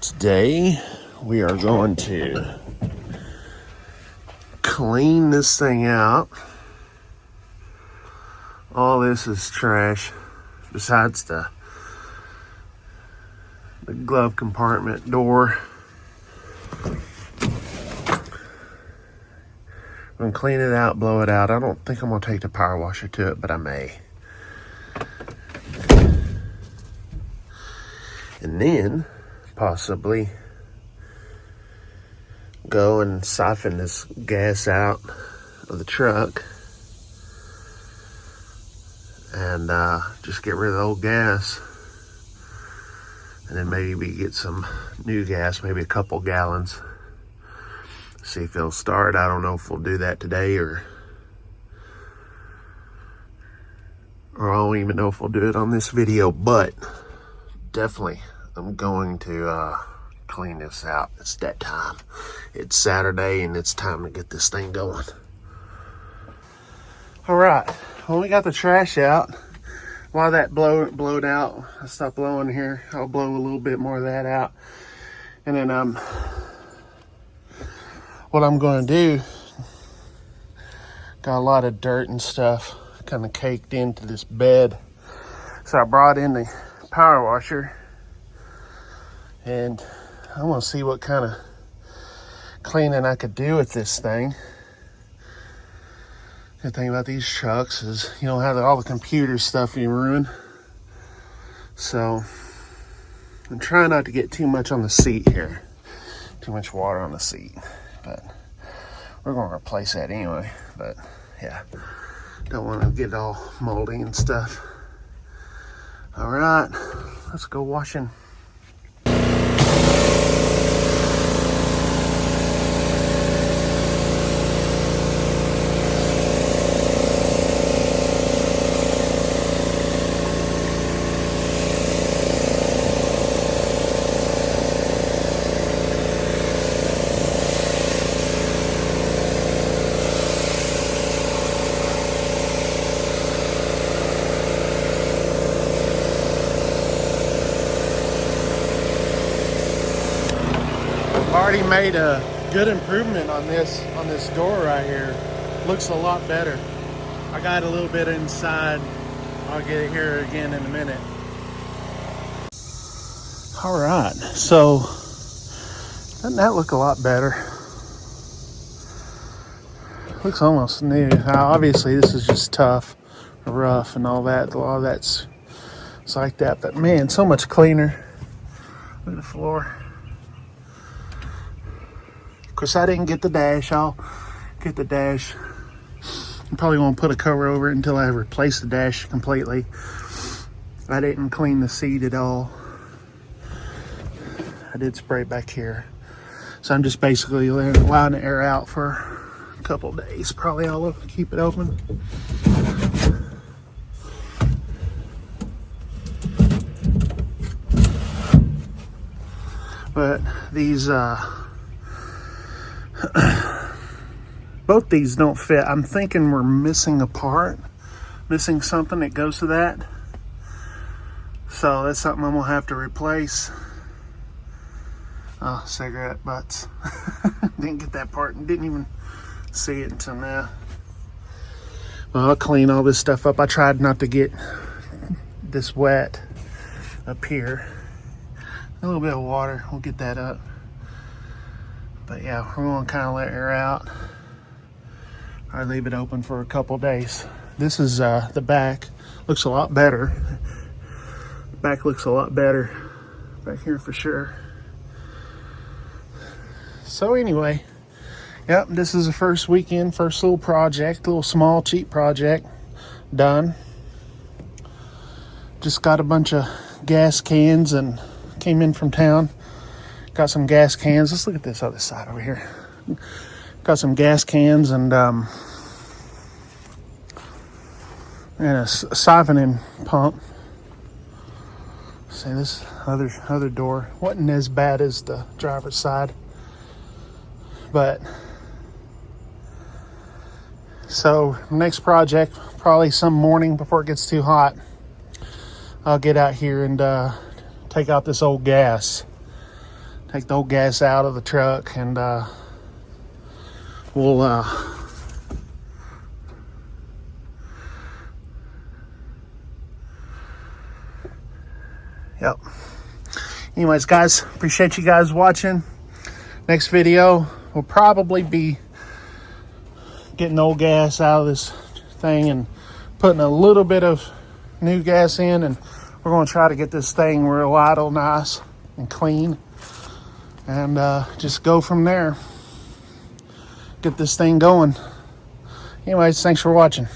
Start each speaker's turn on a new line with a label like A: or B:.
A: Today we are going to clean this thing out. All this is trash besides the glove compartment door. I'm gonna clean it out, blow it out. I don't think I'm gonna take the power washer to it, but I may. And then possibly go and siphon this gas out of the truck and just get rid of the old gas, and then maybe get some new gas, maybe a couple gallons, see if it'll start. I don't know if we'll do that today or I don't even know if we'll do it on this video, but definitely I'm going to clean this out. It's that time. It's Saturday and it's time to get this thing going. All right, well, we got the trash out. While that blowed out, I stopped blowing here. I'll blow a little bit more of that out. And then what I'm going to do, got a lot of dirt and stuff kind of caked into this bed. So I brought in the power washer, and I'm gonna see what kind of cleaning I could do with this thing. Good thing about these trucks is you don't have all the computer stuff you ruin. So I'm trying not to get too much on the seat here. Too much water on the seat. But we're gonna replace that anyway. But yeah, don't want to get all moldy and stuff. All right, let's go washing. Already made a good improvement on this door right here. Looks a lot better. I got a little bit inside. I'll get it here again in a minute. All right, so doesn't that look a lot better? Looks almost new. Now, obviously this is just tough, rough and all that. A lot of it's like that, but man, so much cleaner. Look at the floor. Of course, I didn't get the dash. I'll get the dash. I'm probably going to put a cover over it until I replace the dash completely. I didn't clean the seat at all. I did spray back here. So I'm just basically allowing the air out for a couple of days. Probably I'll keep it open. But these both these don't fit. I'm thinking we're missing a part, missing something that goes to that. So that's something I'm gonna have to replace. Oh, cigarette butts. Didn't get that part and didn't even see it until now. Well, I'll clean all this stuff up. I tried not to get this wet up here. A little bit of water, we'll get that up. But yeah, we're gonna kind of let air out. I leave it open for a couple days. This is the back. Looks a lot better. Back looks a lot better back here for sure. So anyway, yep, this is the first weekend, first little project, little small cheap project done. Just got a bunch of gas cans and came in from town. Got some gas cans. Let's look at this other side over here. Got some gas cans and a siphoning pump. See, this other door wasn't as bad as the driver's side, but so next project, probably some morning before it gets too hot, I'll get out here and take out this old gas. take the old gas out of the truck, and we'll yep. Anyways, guys, appreciate you guys watching. Next video will probably be getting old gas out of this thing and putting a little bit of new gas in, and we're going to try to get this thing real idle nice and clean, and just go from there. Get this thing going. Anyways, thanks for watching.